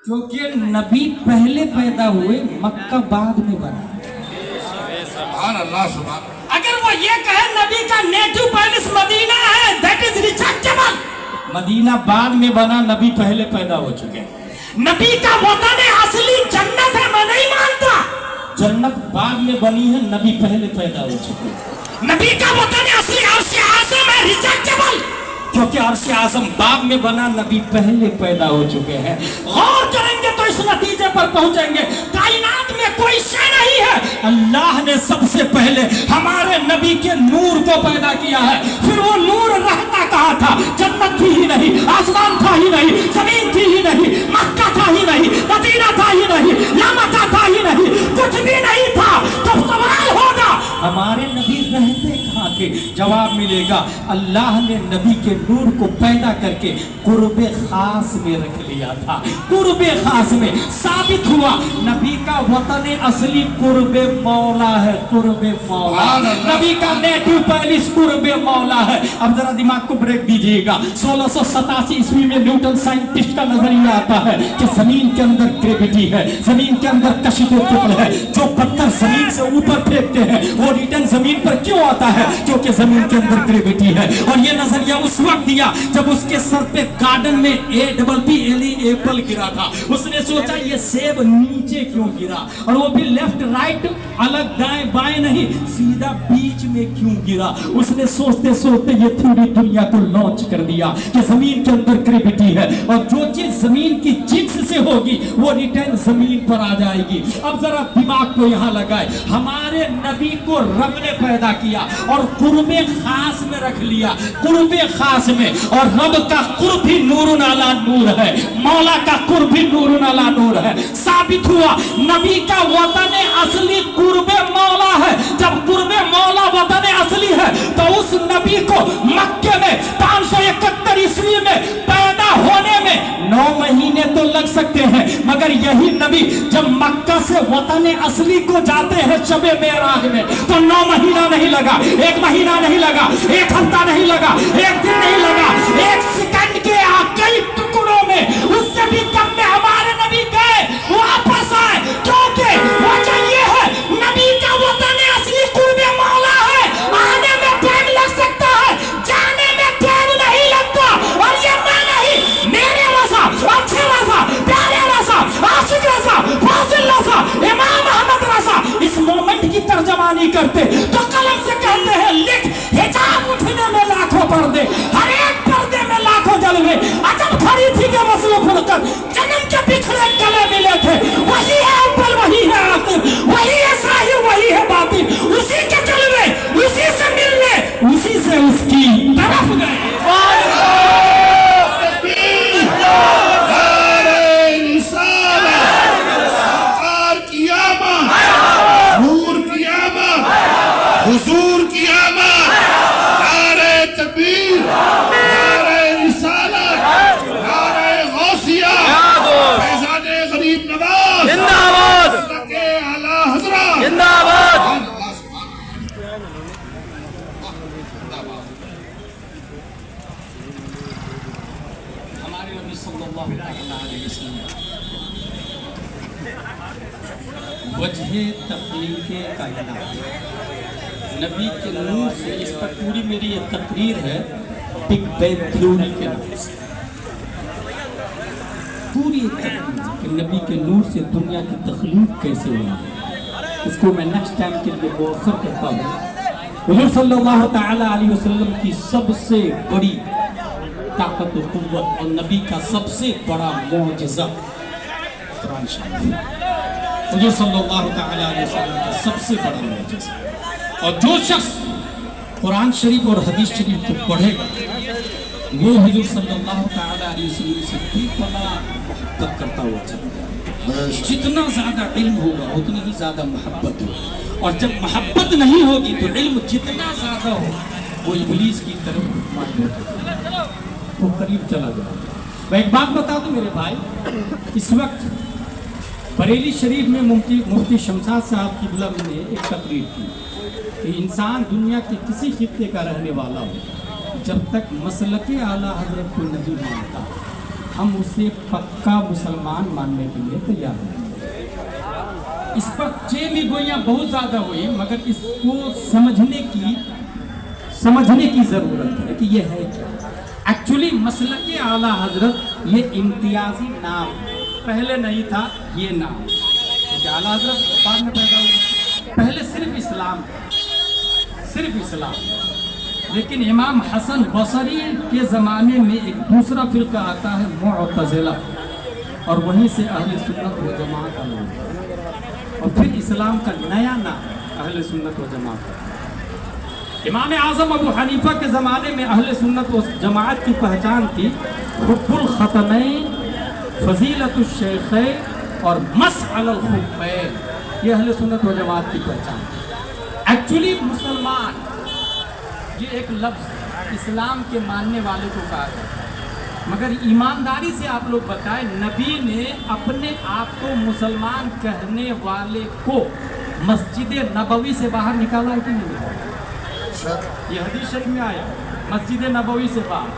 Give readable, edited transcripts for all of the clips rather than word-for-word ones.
क्योंकि नबी पहले पैदा हुए, मक्का बाद में बना। सुभान अल्लाह सुभान। अगर वो ये कहे नबी का नेटिव पैलेस मदीना है, दैट इज रिजेक्टेबल। मदीना बाद में बना, नबी पहले पैदा हो चुके हैं। नबी का वतन असली जन्नत है, मैं नहीं मानता। जन्नत बाद में बनी है, नबी पहले पैदा हो चुके हैं। नबी का वतन असली अर्श आज़म है, रिजेक्टेबल। क्योंकि अर्श आज़म बाद में बना, नबी पहले पैदा हो चुके हैं। गौर करेंगे तो इस नतीजे पर पहुंचेंगे, कायनात में कोई शय नहीं है। अल्लाह ने सबसे पहले हमारे नबी के नूर को पैदा किया है। फिर वो नूर रहता कहाँ था? जन्नत थी ही नहीं, आसमान था ही नहीं, जमीन थी ही नहीं, मक्का था ही नहीं, मदीना था ही नहीं, लामका था ही नहीं, कुछ भी नहीं था। तो सवाल होगा हमारे नबी रहते कहाँ थे? जवाब मिलेगा अल्लाह ने नबी के नूर को पैदा करके कुर्बे खास में रख लिया था। कुर्बे खास में साबित हुआ नबी का वतन असली कुर्बे मौला है। कुर्बे मौला, नबी का नेटिव पैलेस कुर्बे मौला है। अब जरा दिमाग को ब्रेक दीजिएगा। 1687 ईस्वी में न्यूटन साइंटिस्ट का नजरिया आता है कि जमीन के अंदर ग्रेविटी है, जमीन के अंदर कशिश तुकड़ है। जो पत्थर जमीन से ऊपर फेंकते हैं वो रिटर्न जमीन पर क्यों आता है? क्योंकि जमीन के अंदर ग्रेविटी है। और ये नजरिया उस वक्त दिया जब उसके सर पे गार्डन में APPLE एप्पल गिरा था। उसने सोचा ये सेब नीचे क्यों गिरा, और वो भी लेफ्ट राइट, अलग दाएं बाएं नहीं, सीधा बीच में क्यों गिरा। उसने सोचते सोचते ये थ्योरी दुनिया को लॉन्च कर दिया कि जमीन के अंदर ग्रेविटी है, और जो चीज जमीन की जिन्स से होगी वो रिटर्न जमीन पर आ जाएगी। अब जरा दिमाग को यहाँ लगाए। हमारे नबी को रब ने पैदा किया और कुर्बे खास में रख लिया, कुर्बे खास में। और रब का कुर्ब भी नूरुन अला नूर है, मौला का कुर्ब भी नूरुन अला नूर है। साबित हुआ नबी का वतन असली कुर्बे मौला है। जब कुर्बे मौला वतन असली है तो उस नबी को मक्के में 571 ईस्वी में पैदा होने में 9 महीने तो लग सकते हैं, मगर यही नबी जब मक्का से वतन असली को जाते हैं शबे मेराज में, तो 9 महीना नहीं लगा, 1 महीना नहीं लगा, 1 हफ्ता नहीं लगा, 1 दिन नहीं लगा, 1 सेकंड के कई टुकड़ों में, उससे भी कम में हमारे नबी गए, वापस आए। क्योंकि वजह ये है नबी का वतन असली कुर्बे मौला है। आने में टाइम लग सकता है, जाने में टाइम नहीं लगता। और ये मैं नहीं, मेरे रसा, अच्छे रसा, प्यारे रसा, आशिक रसा, फासिल रसा, इमाम अहमद रसा इस मोमेंट की तर्जमानी करते तो कलम से कहते हैं लिख, हिजाब उठने में लाखों पर्दे, हर एक पर्दे में लाखों जलवे। अजब खड़ी थी कि मसलो फुरकत, जन्म के पिछले गले मिले थे। वही है अव्वल, वही है आखिर, वही है साहिर, वही है बातिन। उसी के जलवे, उसी से मिलने, उसी से उसकी तरफ गए। हुजूर की आमद, नारे तकबीर, नारे रिसालत, नारे गौसिया, फैज़ाने गरीब नवाज जिंदाबाद, सदके आला हज़रत जिंदाबाद। हमारे नबी सल्लल्लाहु अलैहि वसल्लम वजह तख्लीक़े कायनात, नबी के नूर से, इस पर पूरी मेरी ये तकरीर है बिग बैंग थ्योरी के नाम से। पूरी तकरीर कि नबी के नूर से दुनिया की तख्लीक कैसे हुई, इसको मैं नेक्स्ट टाइम के लिए मौखर करता हूँ। हुज़ूर सल्लल्लाहु तआला अलैहि वसल्लम की सबसे बड़ी ताकत और कुव्वत और नबी का सबसे बड़ा मौजिज़ा कुरान शरीफ। हुज़ूर सल्लल्लाहु तआला अलैहि वसल्लम का सबसे बड़ा मौजिज़ा। और जो शख्स कुरान शरीफ और हदीस शरीफ को पढ़ेगा वो हुज़ूर सल्लल्लाहु तआला अलैहि वसल्लम से बेपनाह मोहब्बत करता हुआ चलेगा। जितना ज़्यादा इल्म होगा उतनी ही ज़्यादा मोहब्बत होगी, और जब मोहब्बत नहीं होगी तो इल्म जितना ज़्यादा हो वो इब्लीस की तरफ माइल होगा, वो करीब चला जाएगा। मैं एक बात बता दूं मेरे भाई, इस वक्त बरेली शरीफ में मुफ्ती शमशाद साहब किबला ने एक तकरीर की कि इंसान दुनिया के किसी खित्ते का रहने वाला हो, जब तक मसलके आला हजरत को नहीं मानता ہم اسے پکا مسلمان ماننے کے لیے تیار ہیں. اس پر چیمی گوئیاں بہت زیادہ ہوئی مگر اس کو سمجھنے کی ضرورت ہے کہ یہ ہے کیا. ایکچولی مسلک اعلیٰ حضرت یہ امتیازی نام پہلے نہیں تھا. یہ نام کیونکہ اعلیٰ حضرت بعد میں پیدا ہوا. پہلے صرف اسلام. لیکن امام حسن بصری کے زمانے میں ایک دوسرا فرقہ آتا ہے معتزلہ, اور وہیں سے اہل سنت و جماعت کا نام, اور پھر اسلام کا نیا نام اہل سنت و جماعت. امام اعظم ابو حنیفہ کے زمانے میں اہل سنت و جماعت کی پہچان تھی حب الختمین, فضیلت الشیخین اور مسح علی الخفین. یہ اہل سنت و جماعت کی پہچان. ایکچولی مسلمان یہ ایک لفظ اسلام کے ماننے والے کو کہا ہے, مگر ایمانداری سے آپ لوگ بتائیں نبی نے اپنے آپ کو مسلمان کہنے والے کو مسجد نبوی سے باہر نکالا ہے کہ نہیں نکالا؟ یہ حدیث شریف میں آیا مسجد نبوی سے باہر,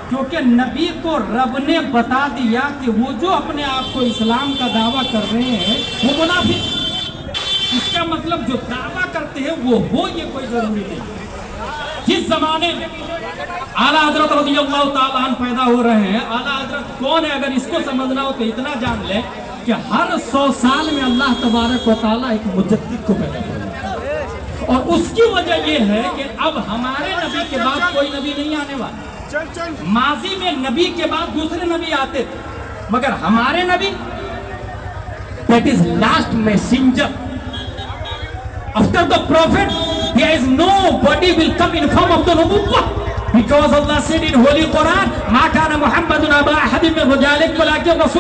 کیونکہ نبی کو رب نے بتا دیا کہ وہ جو اپنے آپ کو اسلام کا دعویٰ کر رہے ہیں وہ منافق. اس کا مطلب جو دعویٰ کرتے ہیں وہ ہو یہ کوئی ضروری نہیں. جس زمانے میں اعلیٰ حضرت رضی اللہ تعالیٰ عنہ پیدا ہو رہے ہیں, اعلیٰ حضرت کون ہے اگر اس کو سمجھنا ہو تو اتنا جان لے کہ ہر 100 سال میں اللہ تبارک و تعالیٰ ایک مجدد کو پیدا کرتا ہے, اور اس کی وجہ یہ ہے کہ اب ہمارے نبی کے بعد کوئی نبی نہیں آنے والا. ماضی میں نبی کے بعد دوسرے نبی آتے تھے, مگر ہمارے نبی that is last messenger. After the prophet, there is nobody will come in form of the nubuwwah, because Allah said in Holy Quran, "Ma kana Muhammadun aba ahadin min rijalikum walakin rasul."